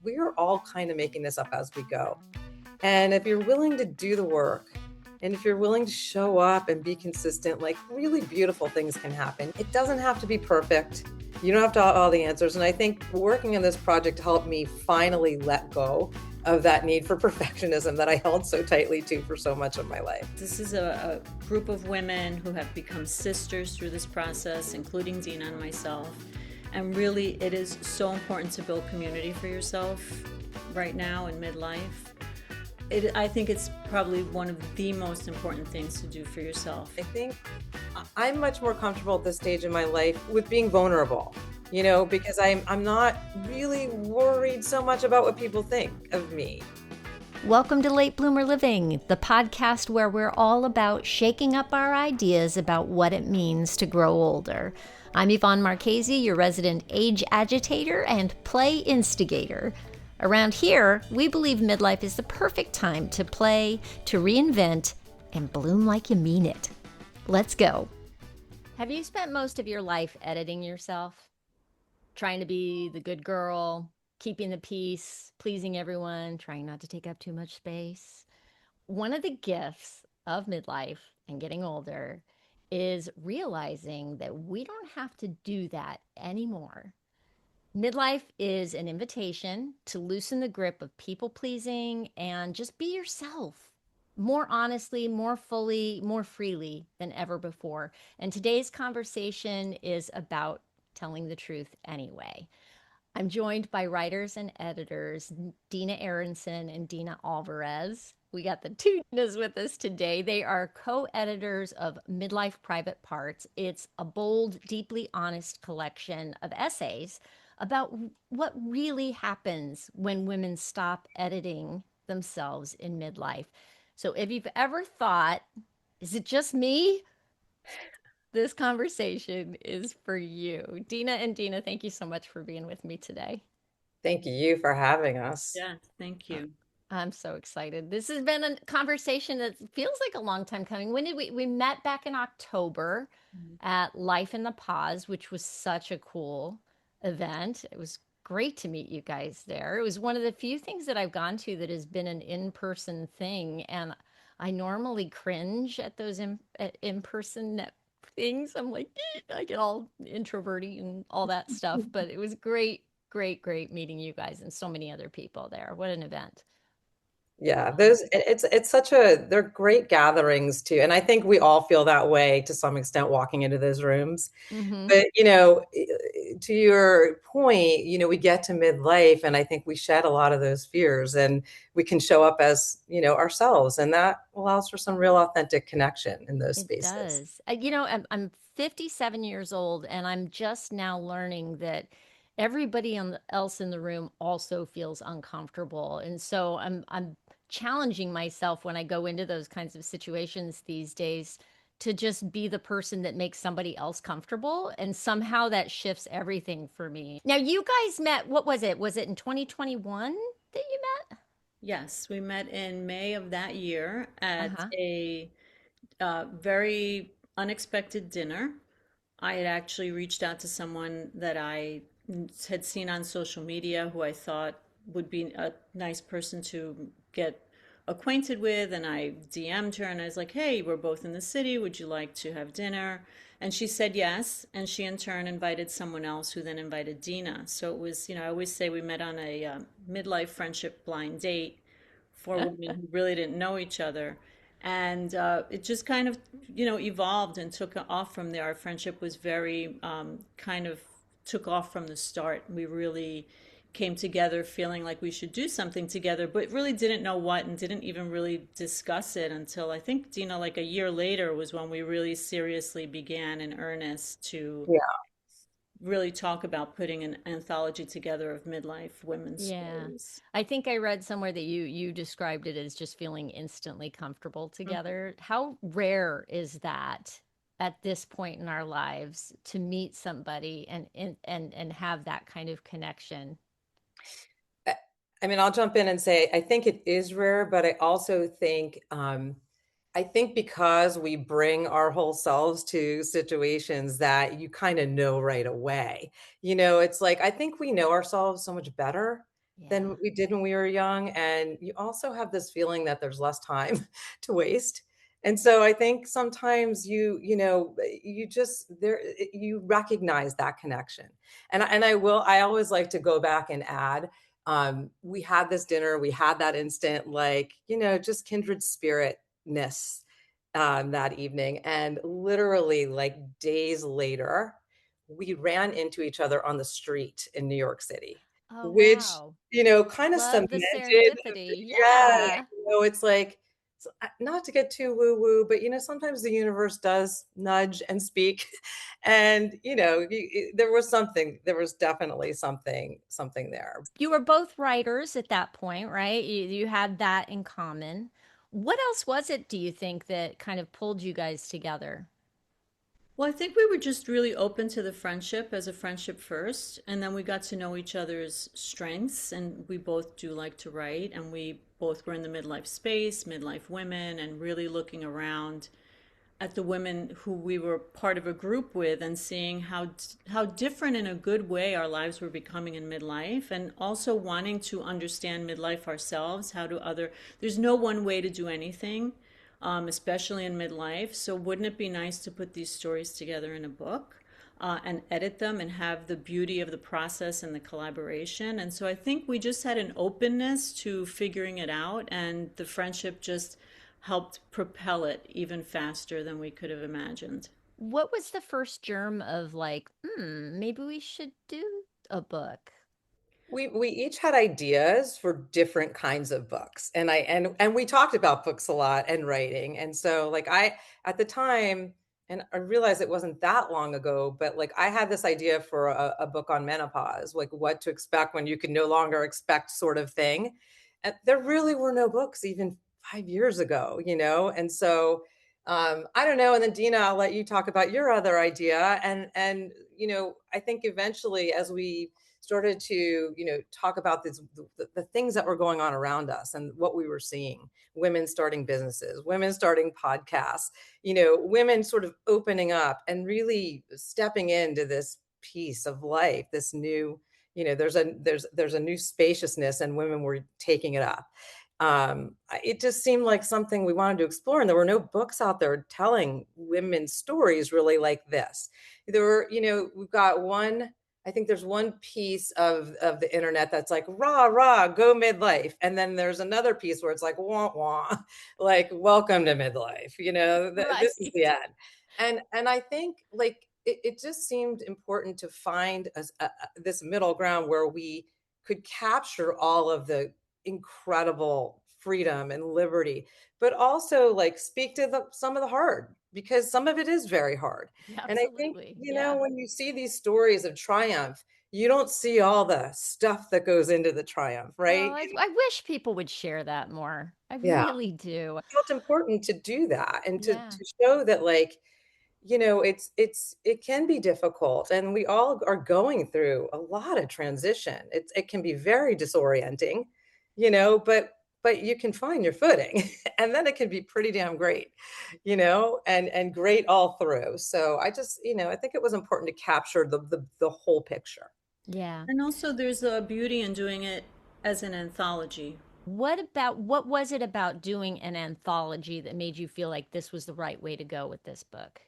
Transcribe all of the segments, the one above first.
we are all kind of making this up as we go. And if you're willing to do the work, and if you're willing to show up and be consistent, like really beautiful things can happen. It doesn't have to be perfect. You don't have to have all the answers. And I think working on this project helped me finally let go of that need for perfectionism that I held so tightly to for so much of my life. This is a group of women who have become sisters through this process, including Dina and myself. And really, it is so important to build community for yourself right now in midlife. I think it's probably one of the most important things to do for yourself. I think I'm much more comfortable at this stage in my life with being vulnerable, you know, because I'm not really worried so much about what people think of me. Welcome to Late Bloomer Living, the podcast where we're all about shaking up our ideas about what it means to grow older. I'm Yvonne Marchese, your resident age agitator and play instigator. Around here, we believe midlife is the perfect time to play, to reinvent, and bloom like you mean it. Let's go. Have you spent most of your life editing yourself? Trying to be the good girl, keeping the peace, pleasing everyone, trying not to take up too much space? One of the gifts of midlife and getting older is realizing that we don't have to do that anymore. Midlife is an invitation to loosen the grip of people pleasing and just be yourself more honestly, more fully, more freely than ever before. And today's conversation is about telling the truth anyway. I'm joined by writers and editors Dina Aronson and Dina Alvarez. We got the two Dinas with us today. They are co-editors of Midlife Private Parts. It's a bold, deeply honest collection of essays about what really happens when women stop editing themselves in midlife. So if you've ever thought, is it just me? This conversation is for you. Dina and Dina, thank you so much for being with me today. Thank you for having us. Yeah, thank you. I'm so excited. This has been a conversation that feels like a long time coming. When did we met back in October at Life in the Pause, which was such a cool event. It was great to meet you guys there. It was one of the few things that I've gone to that has been an in-person thing, and I normally cringe at those in-person things. I'm like, I get all introverty and all that stuff, but it was great, great, great meeting you guys and so many other people there. What an event. Yeah, it's such they're great gatherings too. And I think we all feel that way to some extent walking into those rooms. Mm-hmm. But, to your point, we get to midlife and I think we shed a lot of those fears and we can show up as, ourselves. And that allows for some real authentic connection in those It spaces. does. I'm 57 years old, and I'm just now learning that everybody else in the room also feels uncomfortable. And so I'm challenging myself when I go into those kinds of situations these days to just be the person that makes somebody else comfortable. And somehow that shifts everything for me. Now, you guys met, what was it? Was it in 2021 that you met? Yes, we met in May of that year at Uh-huh. a very unexpected dinner. I had actually reached out to someone that I had seen on social media who I thought would be a nice person to get acquainted with. And I DM'd her and I was like, hey, we're both in the city. Would you like to have dinner? And she said yes. And she in turn invited someone else who then invited Dina. So it was, I always say we met on a midlife friendship blind date for women who really didn't know each other. And it just kind of, evolved and took off from there. Our friendship was very kind of took off from the start. We really came together feeling like we should do something together, but really didn't know what and didn't even really discuss it until I think, Dina, like a year later was when we really seriously began in earnest to Yeah. really talk about putting an anthology together of midlife women's Yeah. stories. I think I read somewhere that you described it as just feeling instantly comfortable together. How rare is that at this point in our lives to meet somebody and have that kind of connection? I mean, I'll jump in and say I think it is rare, but I also think I think because we bring our whole selves to situations that you kind of know right away. It's like I think we know ourselves so much better Yeah. than we did when we were young, and you also have this feeling that there's less time to waste. And so I think sometimes you just you recognize that connection. And I always like to go back and add, we had this dinner, we had that instant, like, just kindred spiritness that evening. And literally, like, days later, we ran into each other on the street in New York City, Oh, which, wow. kind of Love the cemented. serendipity. Yeah, Yeah. it's like, not to get too woo woo, but sometimes the universe does nudge and speak. And, there was definitely something there. You were both writers at that point, right? You had that in common. What else was it, do you think, that kind of pulled you guys together? Well, I think we were just really open to the friendship as a friendship first, and then we got to know each other's strengths, and we both do like to write, and we both were in the midlife space, midlife women, and really looking around at the women who we were part of a group with and seeing how different in a good way our lives were becoming in midlife, and also wanting to understand midlife ourselves. There's no one way to do anything, especially in midlife. So wouldn't it be nice to put these stories together in a book, and edit them and have the beauty of the process and the collaboration? And so I think we just had an openness to figuring it out, and the friendship just helped propel it even faster than we could have imagined. What was the first germ of like, maybe we should do a book? We each had ideas for different kinds of books, and we talked about books a lot and writing. And so, like, I at the time, and I realized it wasn't that long ago, but, like, I had this idea for a book on menopause, like what to expect when you can no longer expect, sort of thing. And there really were no books even 5 years ago, and so, I don't know. And then, Dina, I'll let you talk about your other idea. And I think eventually, as we started to talk about the things that were going on around us and what we were seeing: women starting businesses, women starting podcasts, women sort of opening up and really stepping into this piece of life, this new, there's a new spaciousness, and women were taking it up. It just seemed like something we wanted to explore, and there were no books out there telling women's stories really like this. There were, we've got one, I think there's one piece of the internet that's like, rah rah, go midlife, and then there's another piece where it's like, wah wah, like, welcome to midlife. Right. This is the end. And I think, like, it just seemed important to find this middle ground where we could capture all of the incredible freedom and liberty, but also, like, speak to some of the hard, because some of it is very hard. And I think, Absolutely. Yeah. when you see these stories of triumph, you don't see all the stuff that goes into the triumph, Oh, right? I wish people would share that more. I Yeah, really do. felt important to do that, and to Yeah. show that, like, it can be difficult, and we all are going through a lot of transition. It can be very disorienting, but you can find your footing, and then it can be pretty damn great, and great all through. So I just, I think it was important to capture the whole picture. Yeah. And also, there's a beauty in doing it as an anthology. What was it about doing an anthology that made you feel like this was the right way to go with this book?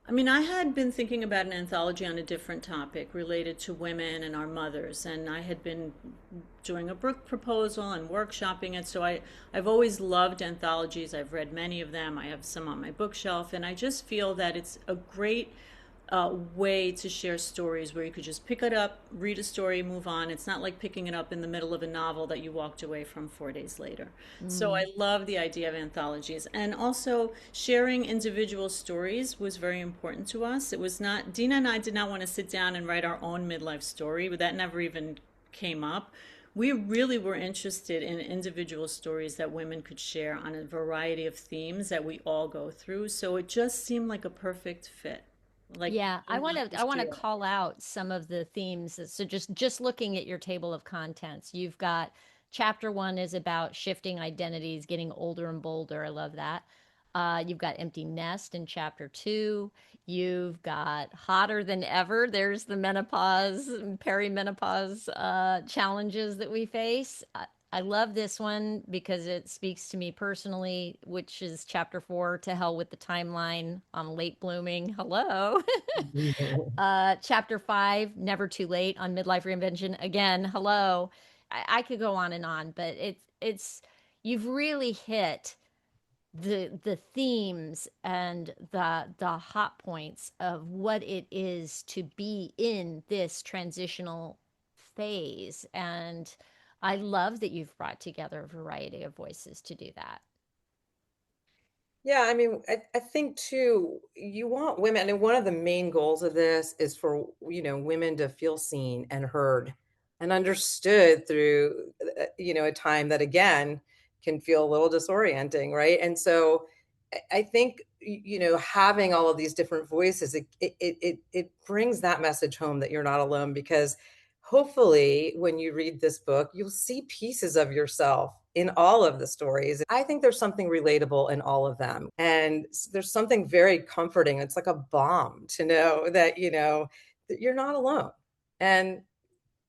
I mean, I had been thinking about an anthology on a different topic related to women and our mothers, and I had been doing a book proposal and workshopping it. So I've always loved anthologies. I've read many of them. I have some on my bookshelf, and I just feel that it's a great way to share stories where you could just pick it up, read a story, move on. It's not like picking it up in the middle of a novel that you walked away from 4 days later. So I Mm. love the idea of anthologies. And also sharing individual stories was very important to us. It was not, Dina and I did not want to sit down and write our own midlife story, but that never even came up. We really were interested in individual stories that women could share on a variety of themes that we all go through. So it just seemed like a perfect fit. Like, Yeah, a lot to I want to share. call out some of the themes. So just looking at your table of contents, you've got chapter 1 is about shifting identities, getting older and bolder. I love that. You've got Empty Nest in chapter 2. You've got Hotter Than Ever. There's the menopause, perimenopause challenges that we face. I love this one because it speaks to me personally, which is chapter 4, To Hell with the Timeline on late blooming. Hello. Chapter 5, Never Too Late on midlife reinvention. Again, hello. I could go on and on, but it's you've really hit the themes and the hot points of what it is to be in this transitional phase. And I love that you've brought together a variety of voices to do that. Yeah, I mean, I think too, you want women, and one of the main goals of this is for, women to feel seen and heard and understood through, a time that again can feel a little disorienting, right? And so I think, having all of these different voices, it brings that message home that you're not alone because hopefully when you read this book, you'll see pieces of yourself in all of the stories. I think there's something relatable in all of them. And there's something very comforting. It's like a balm to know that, that you're not alone. And,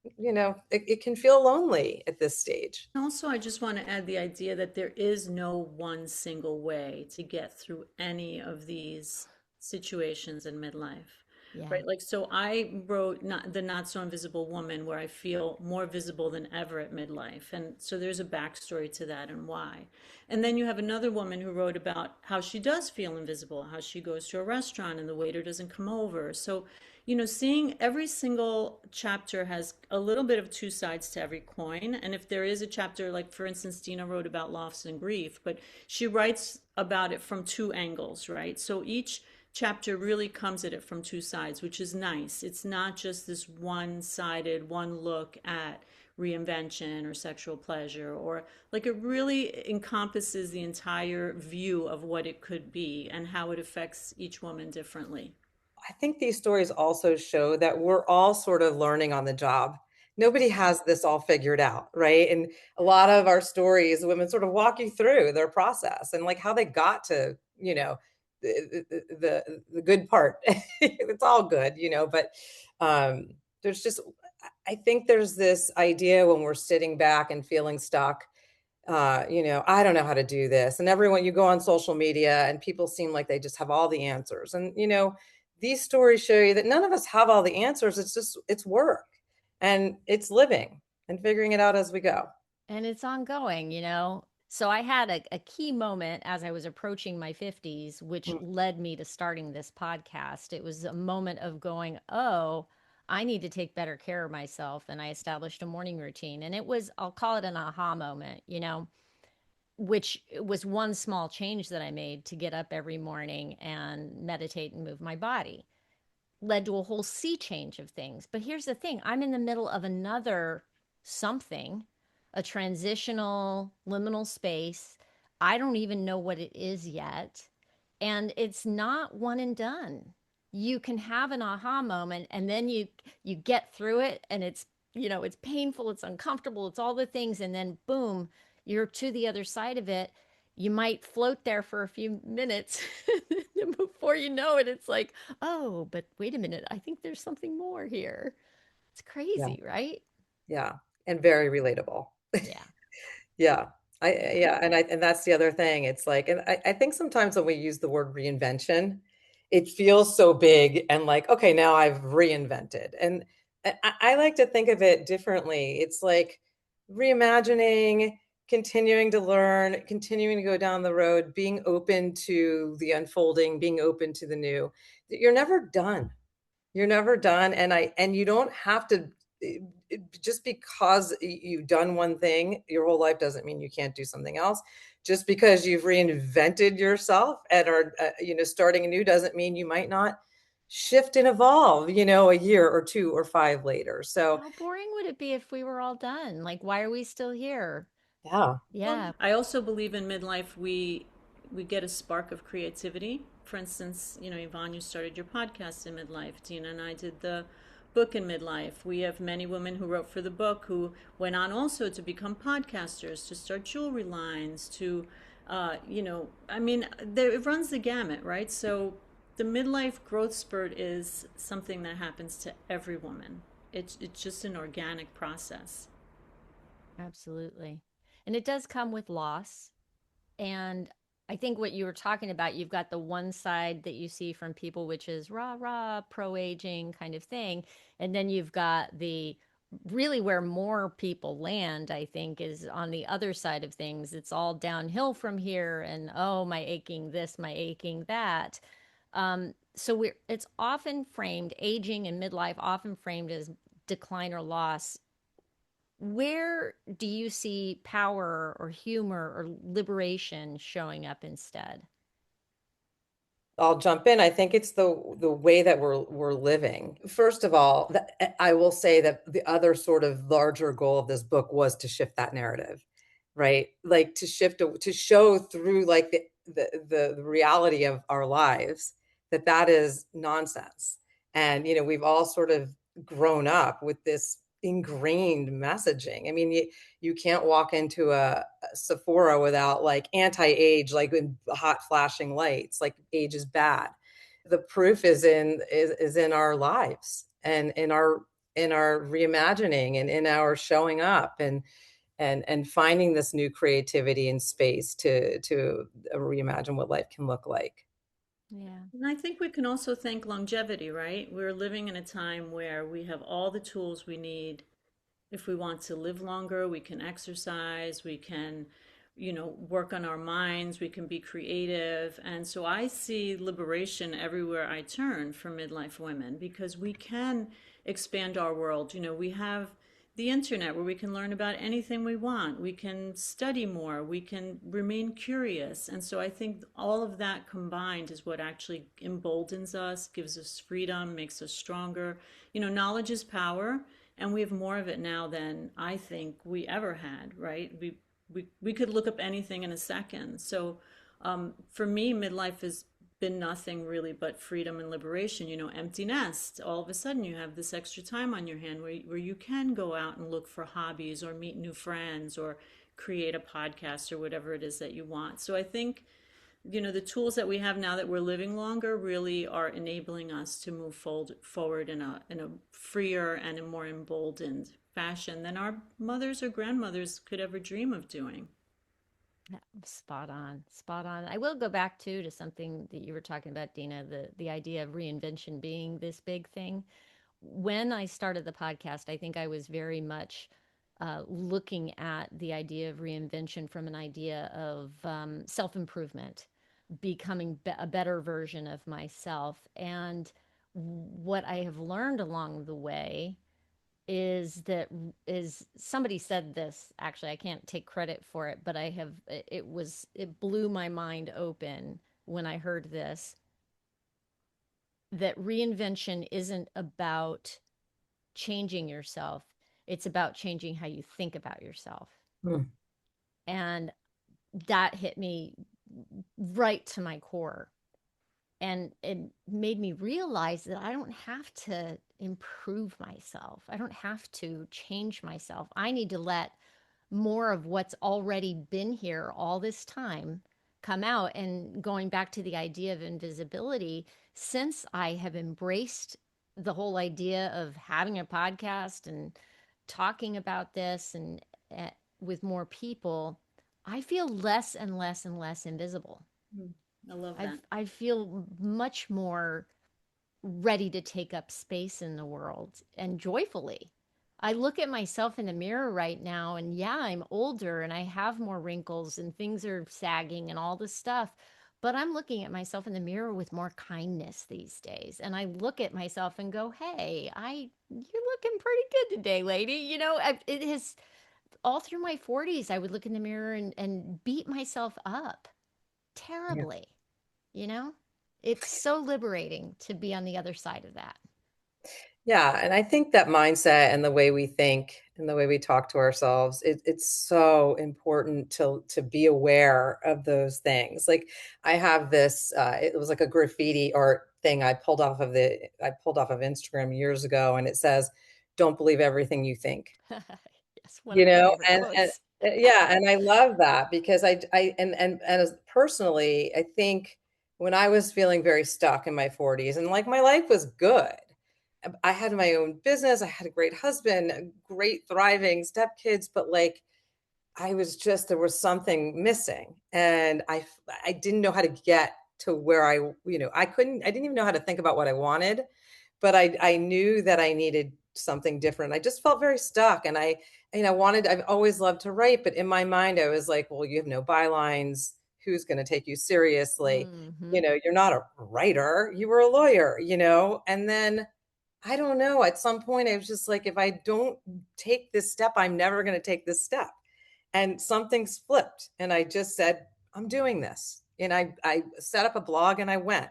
it can feel lonely at this stage. Also, I just want to add the idea that there is no one single way to get through any of these situations in midlife, Yeah. right? Like, so I wrote not, The Not So Invisible Woman, where I feel more visible than ever at midlife. And so there's a backstory to that and why. And then you have another woman who wrote about how she does feel invisible, how she goes to a restaurant and the waiter doesn't come over. So seeing every single chapter has a little bit of two sides to every coin. And if there is a chapter, like for instance, Dina wrote about loss and grief, but she writes about it from two angles, right? So each chapter really comes at it from two sides, which is nice. It's not just this one sided, one look at reinvention or sexual pleasure, or like it really encompasses the entire view of what it could be and how it affects each woman differently. I think these stories also show that we're all sort of learning on the job. Nobody has this all figured out, right? And a lot of our stories, women sort of walk you through their process and like how they got to, the good part. It's all good, but there's just I think there's this idea when we're sitting back and feeling stuck, I don't know how to do this. And everyone, you go on social media and people seem like they just have all the answers. And, these stories show you that none of us have all the answers. It's work and it's living and figuring it out as we go. And it's ongoing. So I had a key moment as I was approaching my 50s, which Mm. led me to starting this podcast. It was a moment of going, oh, I need to take better care of myself. And I established a morning routine. And it was, I'll call it an aha moment, which was one small change that I made to get up every morning and meditate and move my body. Led to a whole sea change of things. But here's the thing, I'm in the middle of another something, a transitional liminal space. I don't even know what it is yet. And it's not one and done. You can have an aha moment and then you get through it and it's painful, it's uncomfortable, it's all the things, and then boom, you're to the other side of it. You might float there for a few minutes before you know it, it's like, oh, but wait a minute, I think there's something more here. It's Yeah. crazy, right? Yeah. And very relatable. Yeah. Yeah. Yeah. And that's the other thing. It's like, and I think sometimes when we use the word reinvention, it feels so big and like, okay, now I've reinvented. And I like to think of it differently. It's like reimagining, continuing to learn, continuing to go down the road, being open to the unfolding, being open to the new. You're never done. You're never done. And you don't have to just because you've done one thing your whole life doesn't mean you can't do something else. Just because you've reinvented yourself and are starting anew doesn't mean you might not shift and evolve, a year or two or five later. So How boring would it be if we were all done? Like, why are we still here? yeah. Well, Yeah. I also believe in midlife we get a spark of creativity. For instance, Yvonne, you started your podcast in midlife. Dina and I did the book in midlife. We have many women who wrote for the book who went on also to become podcasters, to start jewelry lines, to I mean, it runs the gamut, right? So the midlife growth spurt is something that happens to every woman. It's just an organic process. Absolutely. And it does come with loss. And I think what you were talking about, you've got the one side that you see from people, which is rah, rah, pro aging kind of thing. And then you've got the really where more people land, I think, is on the other side of things. It's all downhill from here. And oh, my aching this, my aching that. It's often framed, aging and midlife often framed as decline or loss. Where do you see power or humor or liberation showing up instead? I'll jump in. I think it's the way that we're living. First of all, I will say that the other sort of larger goal of this book was to shift that narrative, right? Like to to show through like the reality of our lives that that is nonsense. And we've all sort of grown up with this ingrained messaging. I mean, you can't walk into a Sephora without like anti-age, like in hot flashing lights, like age is bad. The proof is in our lives and in our reimagining and in our showing up and finding this new creativity and space to reimagine what life can look like. Yeah. And I think we can also thank longevity, right? We're living in a time where we have all the tools we need. If we want to live longer, we can exercise, we can, work on our minds, we can be creative. And so I see liberation everywhere I turn for midlife women because we can expand our world. We have the internet where we can learn about anything we want. We can study more. We can remain curious. And so I think all of that combined is what actually emboldens us, gives us freedom, makes us stronger. Knowledge is power, and we have more of it now than I think we ever had, right? We could look up anything in a second. So for me, midlife has been nothing really but freedom and liberation. Empty nest. All of a sudden, you have this extra time on your hand where you can go out and look for hobbies or meet new friends or create a podcast or whatever it is that you want. So I think the tools that we have now that we're living longer really are enabling us to move forward in a freer and a more emboldened fashion than our mothers or grandmothers could ever dream of doing. Yeah, spot on, spot on. I will go back to something that you were talking about, Dina, the idea of reinvention being this big thing. When I started the podcast, I think I was very much looking at the idea of reinvention from an idea of self improvement, becoming a better version of myself. And what I have learned along the way is that is somebody said this, actually I can't take credit for it, but it blew my mind open when I heard this, that reinvention isn't about changing yourself, it's about changing how you think about yourself. Hmm. And that hit me right to my core, and it made me realize that I don't have to improve myself. I don't have to change myself. I need to let more of what's already been here all this time come out. And going back to the idea of invisibility, since I have embraced the whole idea of having a podcast and talking about this and with more people, I feel less and less and less invisible. I love that. I feel much more ready to take up space in the world and joyfully. I look at myself in the mirror right now, and yeah, I'm older and I have more wrinkles and things are sagging and all this stuff. But I'm looking at myself in the mirror with more kindness these days. And I look at myself and go, hey, you're looking pretty good today, lady. It has all through my 40s, I would look in the mirror and beat myself up Yeah. terribly. You know, it's so liberating to be on the other side of that. Yeah, and I think that mindset and the way we think and the way we talk to ourselves, it's so important to be aware of those things. Like I have this, it was like a graffiti art thing I pulled off of Instagram years ago, and it says, "Don't believe everything you think." Yes, one of my favorite And quotes. Yeah, and I love that because and as personally, I think when I was feeling very stuck in my 40s and like my life was good. I had my own business, I had a great husband, great thriving stepkids, but like I was just there was something missing and I didn't know how to get to where I didn't even know how to think about what I wanted, but I knew that I needed something different. I just felt very stuck and I've always loved to write, but in my mind I was like, well, you have no bylines. Who's going to take you seriously? Hmm. You're not a writer, you were a lawyer, and then I don't know, at some point I was just like, if I don't take this step, I'm never going to take this step. And something's flipped and I just said, I'm doing this. And I set up a blog and I went,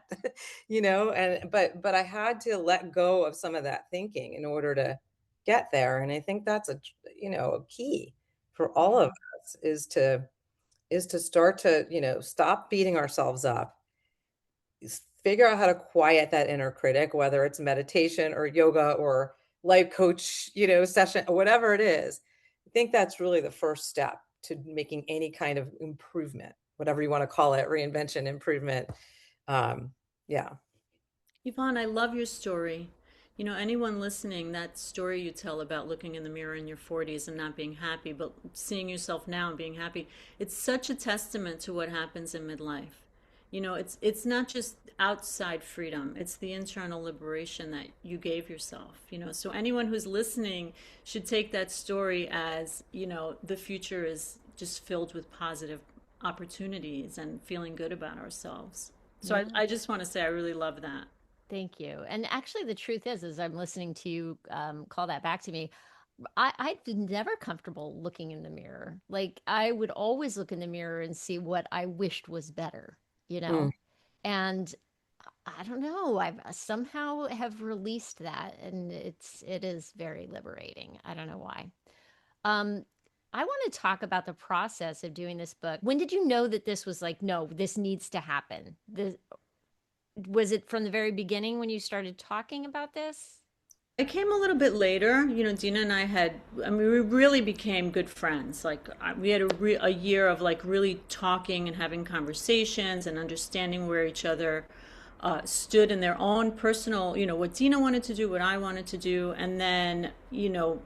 and but I had to let go of some of that thinking in order to get there. And I think that's a key for all of Yeah. us is to start to, stop beating ourselves up, figure out how to quiet that inner critic, whether it's meditation or yoga or life coach, session or whatever it is. I think that's really the first step to making any kind of improvement, whatever you want to call it, reinvention, improvement. Um, yeah. Yvonne, I love your story. You know, anyone listening, that story you tell about looking in the mirror in your 40s and not being happy, but seeing yourself now and being happy, it's such a testament to what happens in midlife. You know, it's not just outside freedom, it's the internal liberation that you gave yourself. You know, so anyone who's listening should take that story as, you know, the future is just filled with positive opportunities and feeling good about ourselves. So Yeah. I just want to say I really love that. Thank you. And actually, the truth is, as I'm listening to you call that back to me, I was never comfortable looking in the mirror. Like I would always look in the mirror and see what I wished was better, you Mm. know? And I don't know, I've somehow have released that and it is very liberating. I don't know why. Um, I want to talk about the process of doing this book. When did you know that this was like, no, this needs to happen? Was it from the very beginning when you started talking about this? I came a little bit later. You know, Dina and I had, I mean, we really became good friends. Like, we had a year of like really talking and having conversations and understanding where each other stood in their own personal, you know, what Dina wanted to do, what I wanted to do. And then, you know,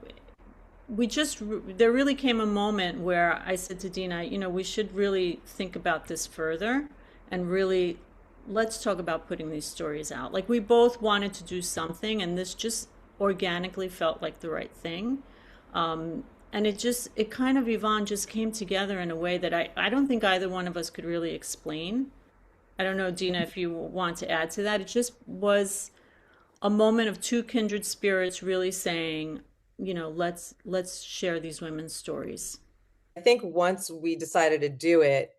there really came a moment where I said to Dina, you know, we should really think about this further and really let's talk about putting these stories out. Like we both wanted to do something and this just organically felt like the right thing. And it kind of, Yvonne, just came together in a way that I don't think either one of us could really explain. I don't know, Dina, if you want to add to that. It just was a moment of two kindred spirits really saying, you know, let's share these women's stories. I think once we decided to do it,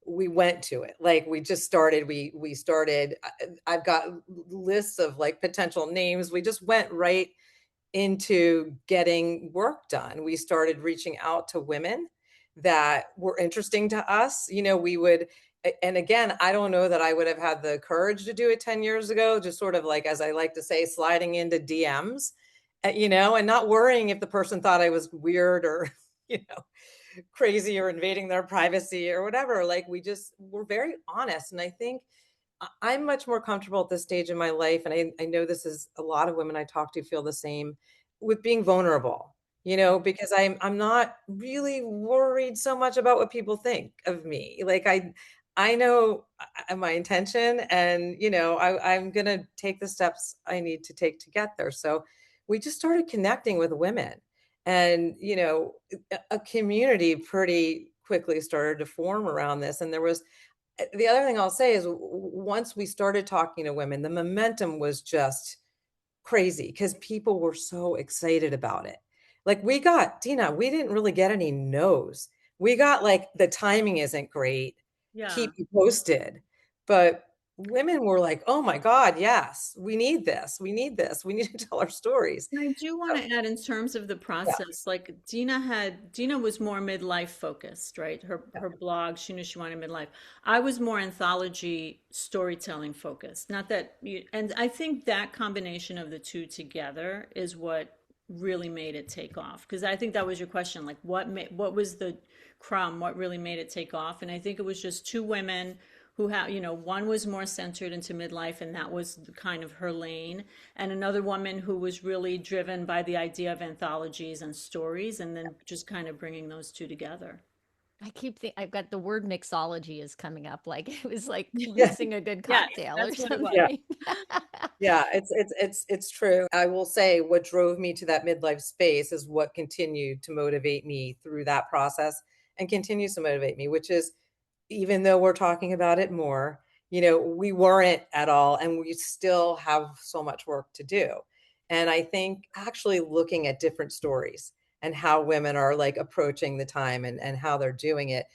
we went to it. Like we just started, we started, I've got lists of like potential names. We just went right into getting work done. We started reaching out to women that were interesting to us. And again, I don't know that I would have had the courage to do it 10 years ago, just sort of like, as I like to say, sliding into DMs, and not worrying if the person thought I was weird or, you know, crazy or invading their privacy or whatever. Like we just were very honest. And I think I'm much more comfortable at this stage in my life. And I know this is a lot of women I talk to feel the same with being vulnerable, because I'm not really worried so much about what people think of me. Like I know my intention and I'm gonna take the steps I need to take to get there. So we just started connecting with women and a community pretty quickly started to form around this. And there was the other thing I'll say is once we started talking to women, the momentum was just crazy because people were so excited about it. Like Tina, we didn't really get any no's. We got like the timing isn't great. Yeah. Keep you posted. But women were like, oh my God, yes, we need this. We need this. We need to tell our stories. And I do want So, to add in terms of the yeah, process, like Dina was more midlife focused, right? yeah. Her blog, she knew she wanted midlife. I was more anthology storytelling focused. Not that and I think that combination of the two together is what really made it take off. Because I think that was your question, like what was the crumb, what really made it take off. And I think it was just two women who have, one was more centered into midlife, and that was kind of her lane, and another woman who was really driven by the idea of anthologies and stories, and then just kind of bringing those two together. I've got the word mixology is coming up. Like it was like Yeah. mixing a good Yes, cocktail or that's what it was. Yeah. something. Yeah, it's true. I will say what drove me to that midlife space is what continued to motivate me through that process and continues to motivate me, which is even though we're talking about it more, we weren't at all, and we still have so much work to do. And I think actually looking at different stories and how women are like approaching the time and how they're doing it,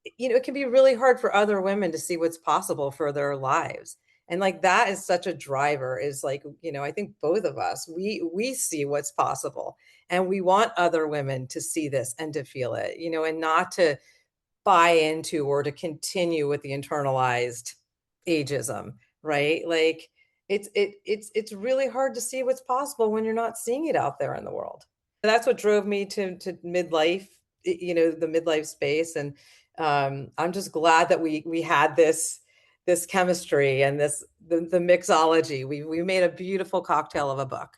it can be really hard for other women to see what's possible for their lives. And like that is such a driver is like, I think both of us, we see what's possible and we want other women to see this and to feel it, and not to buy into or to continue with the internalized ageism, right? Like it's really hard to see what's possible when you're not seeing it out there in the world. And that's what drove me to midlife, the midlife space. And I'm just glad that we had this chemistry and the mixology. We made a beautiful cocktail of a book.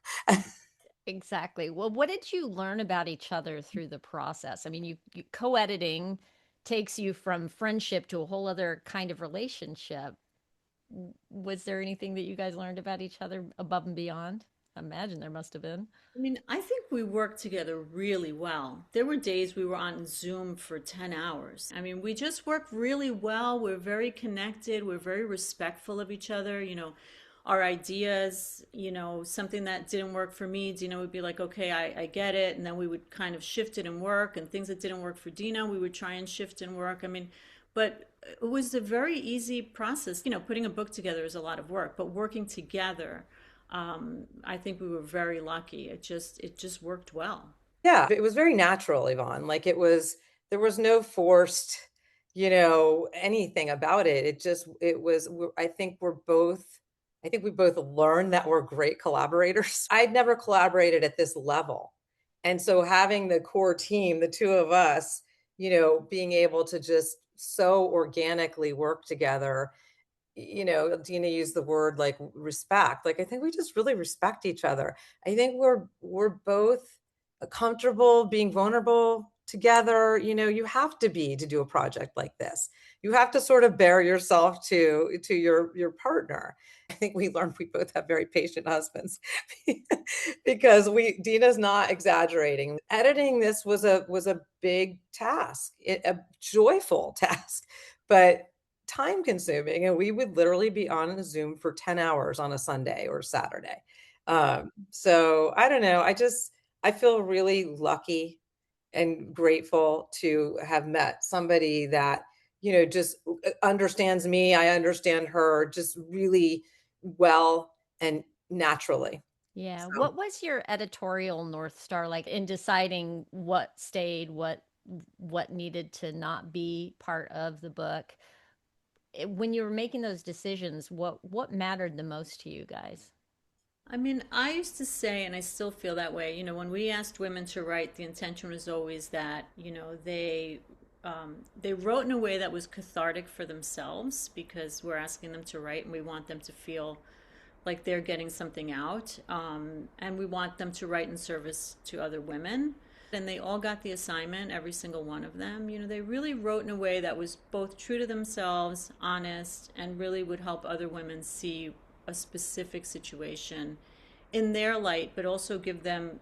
Exactly. Well, what did you learn about each other through the process? I mean, you co-editing takes you from friendship to a whole other kind of relationship. Was there anything that you guys learned about each other above and beyond? I imagine there must have been. I mean, I think we worked together really well. There were days we were on Zoom for 10 hours. I mean, we just worked really well. We're very connected. We're very respectful of each other. Our ideas, something that didn't work for me, Dina would be like, okay, I get it. And then we would kind of shift it and work. And things that didn't work for Dina, we would try and shift and work. I mean, but it was a very easy process. Putting a book together is a lot of work, but working together, I think we were very lucky. It just worked well. Yeah, it was very natural, Yvonne. Like there was no forced, anything about it. It was, I think we both learned that we're great collaborators. I'd never collaborated at this level. And so having the core team, the two of us, being able to just so organically work together, Dina used the word like respect. Like I think we just really respect each other. I think we're both comfortable being vulnerable together. You have to be to do a project like this. You have to sort of bare yourself to your partner. I think we learned we both have very patient husbands because Dina's not exaggerating. Editing this was a big task, a joyful task, but time consuming, and we would literally be on a Zoom for 10 hours on a Sunday or Saturday. So I don't know. I feel really lucky and grateful to have met somebody that, just understands me. I understand her just really well and naturally. Yeah. So What was your editorial North Star like in deciding what stayed, what needed to not be part of the book? When you were making those decisions, what mattered the most to you guys? I mean, I used to say, and I still feel that way, when we asked women to write, the intention was always that, they wrote in a way that was cathartic for themselves because we're asking them to write and we want them to feel like they're getting something out. And we want them to write in service to other women. And they all got the assignment, every single one of them. They really wrote in a way that was both true to themselves, honest, and really would help other women see a specific situation in their light, but also give them,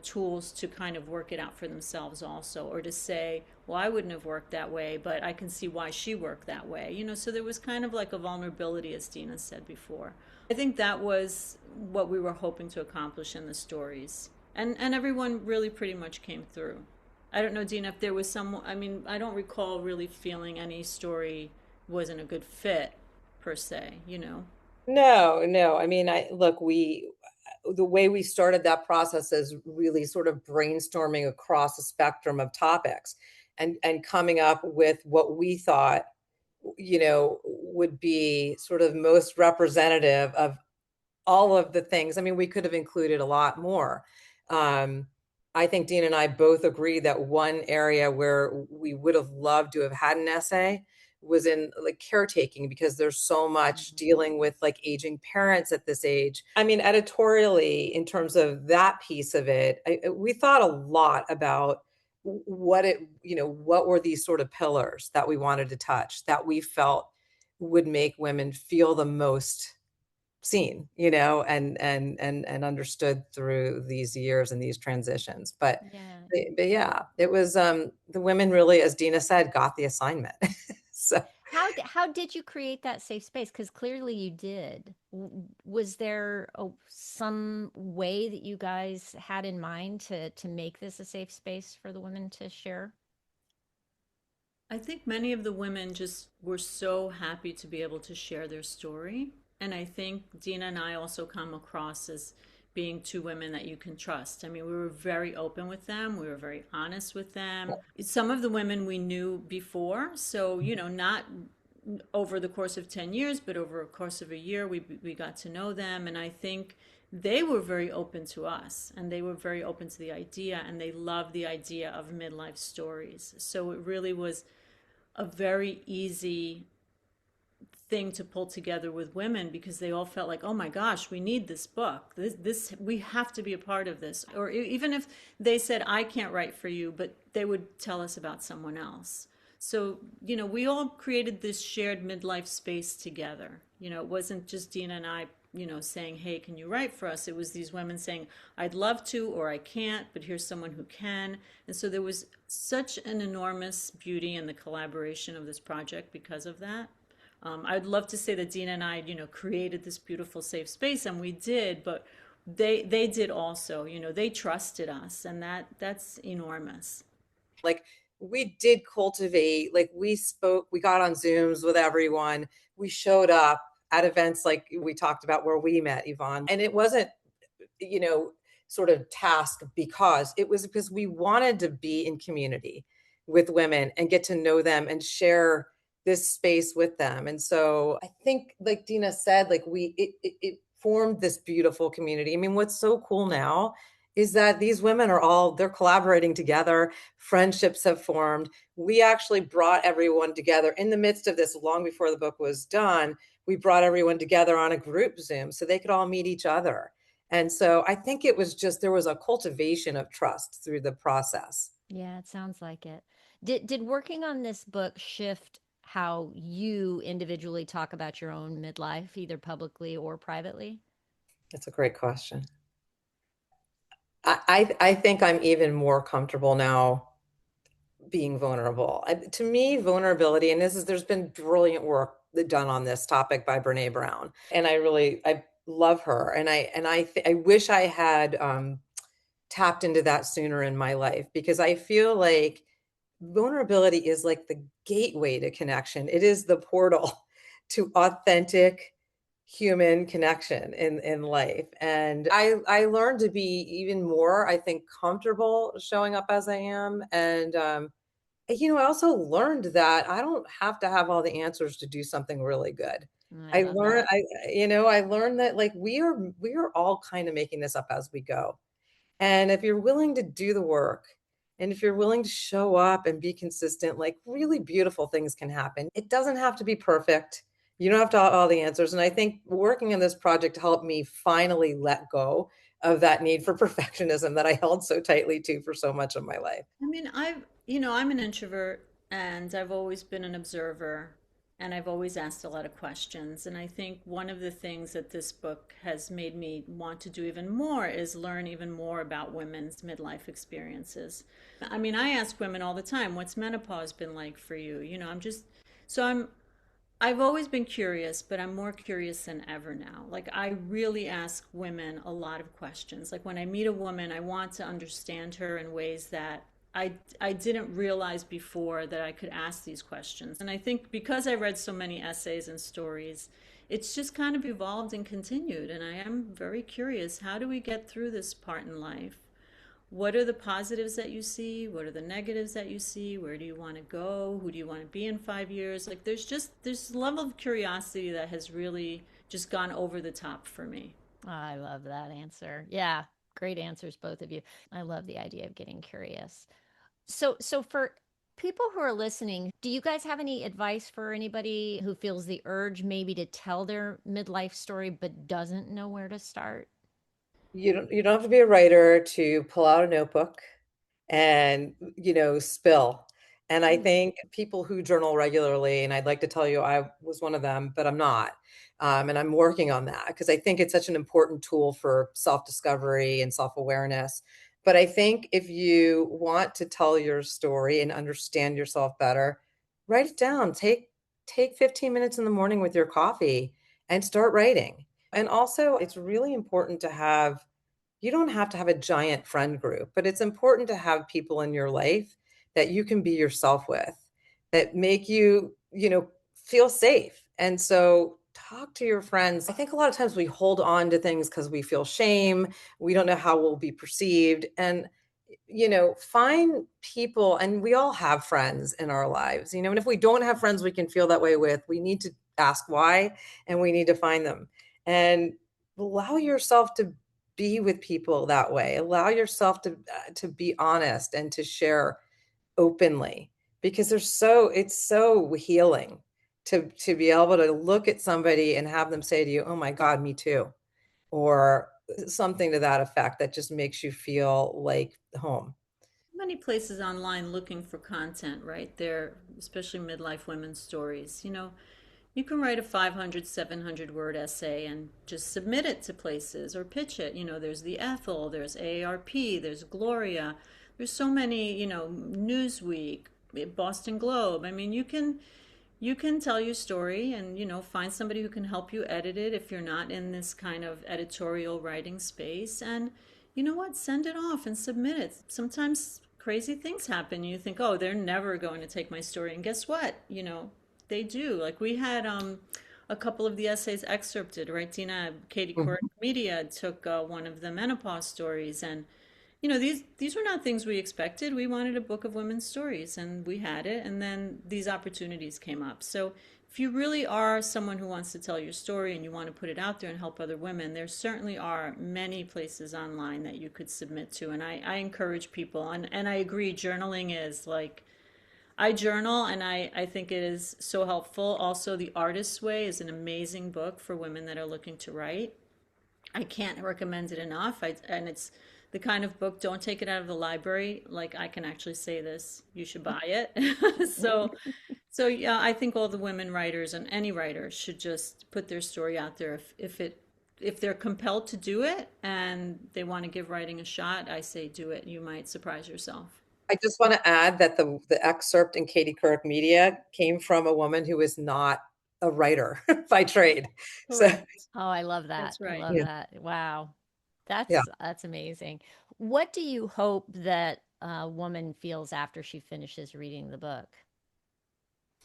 tools to kind of work it out for themselves also, or to say, well, I wouldn't have worked that way, but I can see why she worked that way. So there was kind of like a vulnerability, as Dina said before. I think that was what we were hoping to accomplish in the stories. And everyone really pretty much came through. I don't know, Dina, if there was some, I mean, I don't recall really feeling any story wasn't a good fit per se. no, no. I mean, the way we started that process is really sort of brainstorming across a spectrum of topics and coming up with what we thought, would be sort of most representative of all of the things. I mean, we could have included a lot more. Um, I think Dean and I both agree that one area where we would have loved to have had an essay was in like caretaking, because there's so much Mhm. dealing with like aging parents at this age. I mean, editorially, in terms of that piece of it, we thought a lot about what it, what were these sort of pillars that we wanted to touch that we felt would make women feel the most seen, and understood through these years and these transitions. But Yeah. but yeah, it was the women really, as Dina said, got the assignment. So How did you create that safe space? Because clearly you did. Was there some way that you guys had in mind to make this a safe space for the women to share? I think many of the women just were so happy to be able to share their story. And I think Dina and I also come across as being two women that you can trust. I mean, we were very open with them, we were very honest with them. Some of the women we knew before, so, not over the course of 10 years, but over a course of a year, we got to know them. And I think they were very open to us and they were very open to the idea and they loved the idea of midlife stories. So it really was a very easy thing to pull together with women because they all felt like, oh my gosh, we need this book. This we have to be a part of this. Or even if they said, I can't write for you, but they would tell us about someone else. So, we all created this shared midlife space together. It wasn't just Dina and I, saying, hey, can you write for us? It was these women saying, I'd love to, or I can't, but here's someone who can. And so there was such an enormous beauty in the collaboration of this project because of that. I'd love to say that Dina and I, created this beautiful safe space, and we did, but they did also. They trusted us, and that's enormous. like we did cultivate, like we spoke, we got on Zooms with everyone. We showed up at events like we talked about where we met Yvonne. And it wasn't, you know, sort of task because it was because we wanted to be in community with women and get to know them and share this space with them. And so I think, like Dina said, like it formed this beautiful community. I mean, what's so cool now is that these women are all, they're collaborating together, friendships have formed. We actually brought everyone together in the midst of this long before the book was done. We brought everyone together on a group Zoom so they could all meet each other. And so I think it was just, there was a cultivation of trust through the process. Yeah, it sounds like it. Did working on this book shift how you individually talk about your own midlife, either publicly or privately? That's a great question. I think I'm even more comfortable now being vulnerable. To me, vulnerability, and there's been brilliant work done on this topic by Brene Brown, and I love her, and I wish I had tapped into that sooner in my life, because I feel like vulnerability is like the gateway to connection. It is the portal to authentic human connection in life. And I learned to be even more, I think, comfortable showing up as I am. And I also learned that I don't have to have all the answers to do something really good. I I love learned that. I learned that, like, we are all kind of making this up as we go. And if you're willing to do the work, and if you're willing to show up and be consistent, like, really beautiful things can happen. It doesn't have to be perfect. You don't have to have all the answers. And I think working on this project helped me finally let go of that need for perfectionism that I held so tightly to for so much of my life. I mean, I'm an introvert and I've always been an observer and I've always asked a lot of questions. And I think one of the things that this book has made me want to do even more is learn even more about women's midlife experiences. I mean, I ask women all the time, what's menopause been like for you? So I've always been curious, but I'm more curious than ever now. Like, I really ask women a lot of questions. Like, when I meet a woman, I want to understand her in ways that I didn't realize before that I could ask these questions. And I think because I read so many essays and stories, it's just kind of evolved and continued. And I am very curious, how do we get through this part in life? What are the positives that you see? What are the negatives that you see? Where do you want to go? Who do you want to be in 5 years? Like, there's a level of curiosity that has really just gone over the top for me. I love that answer. Yeah, Great answers, both of you. I love the idea of getting curious. So for people who are listening, do you guys have any advice for anybody who feels the urge maybe to tell their midlife story but doesn't know where to start? You don't have to be a writer to pull out a notebook and, spill. And I think people who journal regularly, and I'd like to tell you I was one of them, but I'm not. And I'm working on that because I think it's such an important tool for self-discovery and self-awareness. But I think if you want to tell your story and understand yourself better, write it down. Take 15 minutes in the morning with your coffee and start writing. And also, it's really important to have, you don't have to have a giant friend group, but it's important to have people in your life that you can be yourself with, that make you, feel safe. And so talk to your friends. I think a lot of times we hold on to things because we feel shame. We don't know how we'll be perceived. And find people, and we all have friends in our lives, and if we don't have friends we can feel that way with, we need to ask why, and we need to find them, and allow yourself to be with people that way. Allow yourself to be honest and to share openly, because it's so healing to be able to look at somebody and have them say to you, "Oh my God, me too," or something to that effect that just makes you feel like home. Many places online looking for content, right? There, especially midlife women's stories. You can write a 500, 700 word essay and just submit it to places or pitch it. There's the Ethel, there's AARP, there's Gloria. There's so many, Newsweek, Boston Globe. I mean, you can tell your story and find somebody who can help you edit it if you're not in this kind of editorial writing space. And you know what, send it off and submit it. Sometimes crazy things happen. You think, oh, they're never going to take my story, and guess what, they do. Like we had a couple of the essays excerpted, right? Dina, Katie Couric Mhm. Media took one of the menopause stories, and these were not things we expected. We wanted a book of women's stories, and we had it. And then these opportunities came up. So if you really are someone who wants to tell your story and you want to put it out there and help other women, there certainly are many places online that you could submit to. And I encourage people, and I agree, journaling is like, I journal and I think it is so helpful. Also, The Artist's Way is an amazing book for women that are looking to write. I can't recommend it enough. And it's the kind of book, don't take it out of the library. Like I can actually say this, you should buy it. So yeah, I think all the women writers and any writer should just put their story out there if they're compelled to do it and they want to give writing a shot, I say do it. You might surprise yourself. I just want to add that the excerpt in Katie Couric Media came from a woman who is not a writer by trade. So Correct. Oh, I love that. That's I right. love yeah, that. Wow. yeah. That's amazing. What do you hope that a woman feels after she finishes reading the book?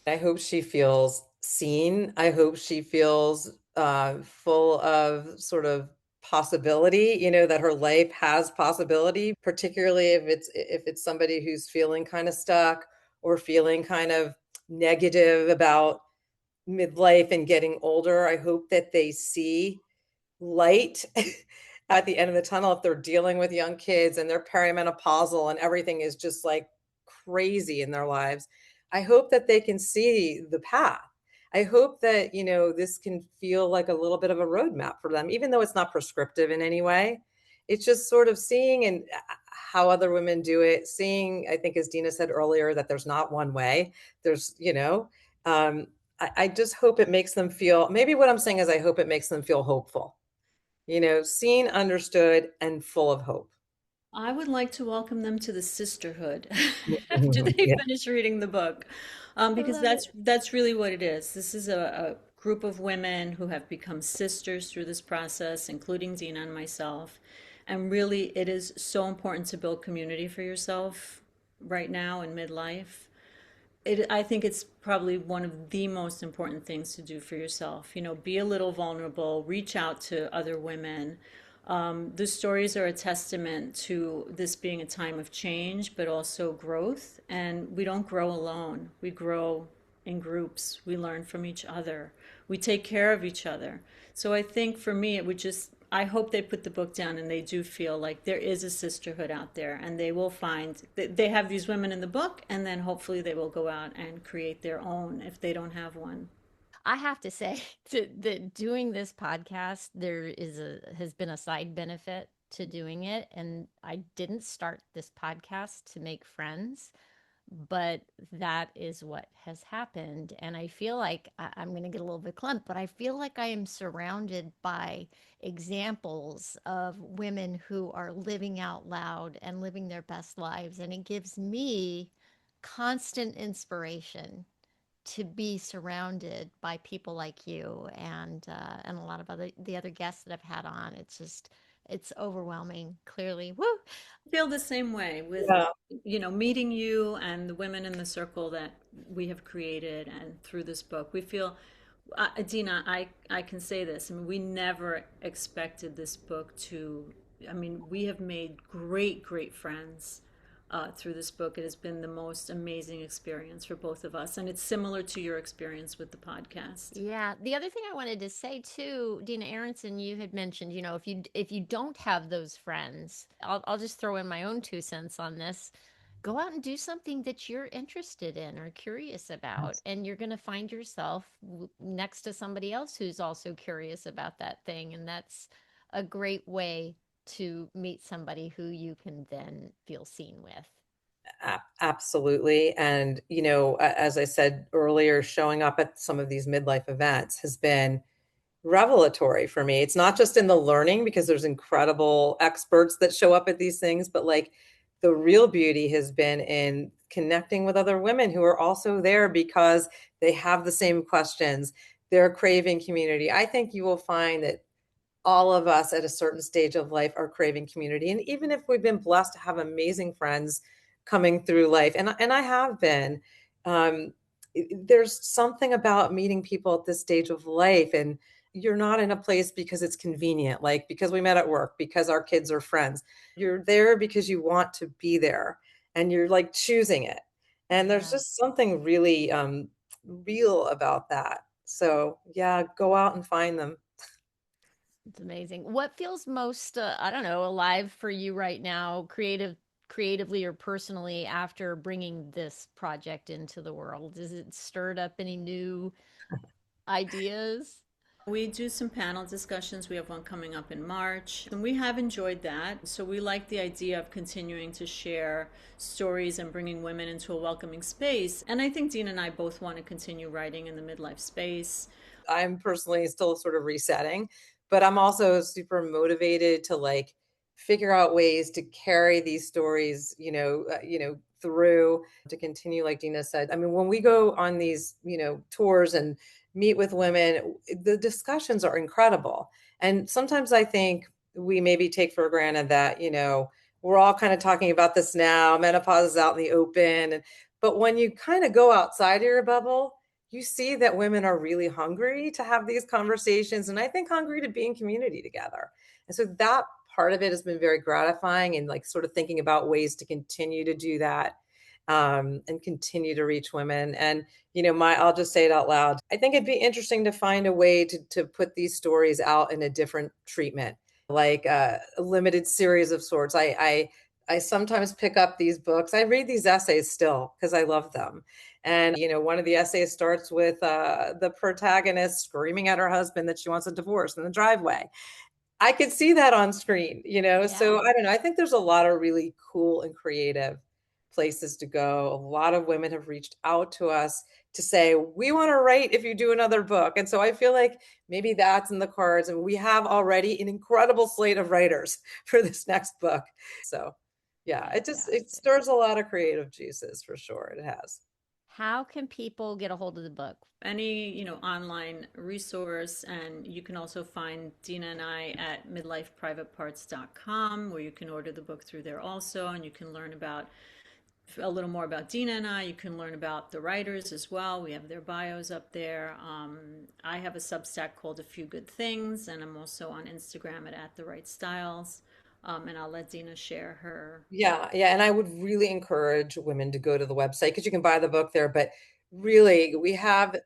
I hope she feels seen. I hope she feels full of sort of possibility, that her life has possibility, particularly if it's somebody who's feeling kind of stuck or feeling kind of negative about midlife and getting older. I hope that they see light at the end of the tunnel if they're dealing with young kids and they're perimenopausal and everything is just like crazy in their lives. I hope that they can see the path. I hope that, this can feel like a little bit of a roadmap for them, even though it's not prescriptive in any way. It's just sort of seeing and how other women do it, seeing, I think, as Dina said earlier, that there's not one way. There's, I just hope it makes them feel, maybe what I'm saying is I hope it makes them feel hopeful, seen, understood, and full of hope. I would like to welcome them to the sisterhood after Mhm. they Yeah. finish reading the book, I because love it. that's really what it is. This is a group of women who have become sisters through this process, including Dina and myself. And really, it is so important to build community for yourself right now in midlife. I think it's probably one of the most important things to do for yourself. Be a little vulnerable, reach out to other women. The stories are a testament to this being a time of change, but also growth. And we don't grow alone. We grow in groups. We learn from each other. We take care of each other. So I think for me, it would just, I hope they put the book down and they do feel like there is a sisterhood out there, and they will find they have these women in the book, and then hopefully they will go out and create their own if they don't have one. I have to say that doing this podcast, has been a side benefit to doing it. And I didn't start this podcast to make friends, but that is what has happened. And I feel like I'm going to get a little bit clumped, but I feel like I am surrounded by examples of women who are living out loud and living their best lives. And it gives me constant inspiration to be surrounded by people like you and a lot of the other guests that I've had on. It's overwhelming. Clearly, woo. Feel the same way with, Yeah. meeting you and the women in the circle that we have created, and through this book we feel, Dina, I can say this. I mean, we never expected this book to, I mean, we have made great friends through this book. It has been the most amazing experience for both of us, and it's similar to your experience with the podcast. Yeah. The other thing I wanted to say too, Dina Aronson, you had mentioned, if you don't have those friends, I'll just throw in my own 2 cents on this. Go out and do something that you're interested in or curious about, and you're going to find yourself next to somebody else who's also curious about that thing, and that's a great way to meet somebody who you can then feel seen with. Absolutely. And, as I said earlier, showing up at some of these midlife events has been revelatory for me. It's not just in the learning because there's incredible experts that show up at these things, but like the real beauty has been in connecting with other women who are also there because they have the same questions. They're craving community. I think you will find that all of us at a certain stage of life are craving community. And even if we've been blessed to have amazing friends coming through life, and I have been, um, there's something about meeting people at this stage of life. And you're not in a place because it's convenient, like because we met at work, because our kids are friends. You're there because you want to be there and you're like choosing it. And there's Yeah. just something really real about that. So, yeah, go out and find them. It's amazing. What feels most, I don't know, alive for you right now, creatively or personally, after bringing this project into the world? Has it stirred up any new ideas? We do some panel discussions. We have one coming up in March, and we have enjoyed that. So we like the idea of continuing to share stories and bringing women into a welcoming space. And I think Dean and I both want to continue writing in the midlife space. I'm personally still sort of resetting, but I'm also super motivated to like figure out ways to carry these stories, through to continue, like Dina said. I mean, when we go on these, tours and meet with women, the discussions are incredible. And sometimes I think we maybe take for granted that, we're all kind of talking about this now, menopause is out in the open. But when you kind of go outside of your bubble, you see that women are really hungry to have these conversations, and I think hungry to be in community together. And so that part of it has been very gratifying, and like sort of thinking about ways to continue to do that, and continue to reach women. And I'll just say it out loud. I think it'd be interesting to find a way to put these stories out in a different treatment, like a limited series of sorts. I sometimes pick up these books. I read these essays still because I love them. And, one of the essays starts with the protagonist screaming at her husband that she wants a divorce in the driveway. I could see that on screen, so Yeah. I don't know. I think there's a lot of really cool and creative places to go. A lot of women have reached out to us to say, we want to write if you do another book. And so I feel like maybe that's in the cards. And we have already an incredible slate of writers for this next book. So yeah, it Fantastic. stirs a lot of creative juices for sure. It has. How can people get a hold of the book? Any, online resource, and you can also find Dina and I at midlifeprivateparts.com, where you can order the book through there also, and you can learn about a little more about Dina and I. You can learn about the writers as well. We have their bios up there. I have a Substack called A Few Good Things, and I'm also on Instagram at the right styles. And I'll let Dina share her. Yeah, yeah. And I would really encourage women to go to the website because you can buy the book there. But really, we have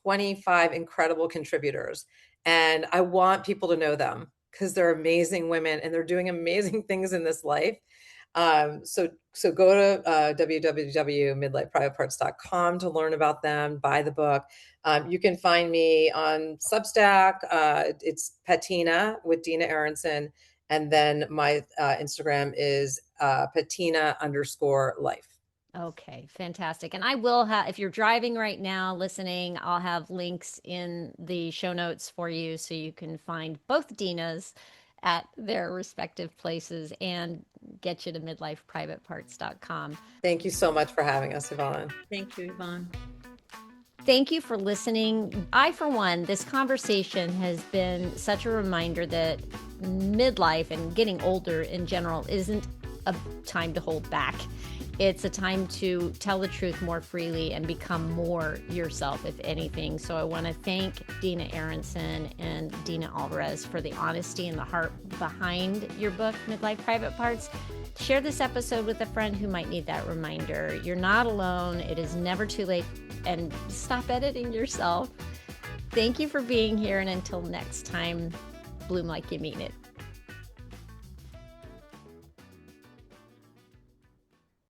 25 incredible contributors, and I want people to know them. because they're amazing women and they're doing amazing things in this life. So go to www.midlifeprivateparts.com to learn about them, buy the book. You can find me on Substack. It's Patina with Dina Aronson. And then my Instagram is Patina_life. Okay, fantastic. And I will have, if you're driving right now listening, I'll have links in the show notes for you so you can find both Dinas at their respective places and get you to midlifeprivateparts.com. Thank you so much for having us, Yvonne. Thank you, Yvonne. Thank you for listening. I, for one, this conversation has been such a reminder that midlife and getting older in general isn't a time to hold back. It's a time to tell the truth more freely and become more yourself, if anything. So I want to thank Dina Aronson and Dina Alvarez for the honesty and the heart behind your book, Midlife Private Parts. Share this episode with a friend who might need that reminder. You're not alone. It is never too late. And stop editing yourself. Thank you for being here. And until next time, bloom like you mean it.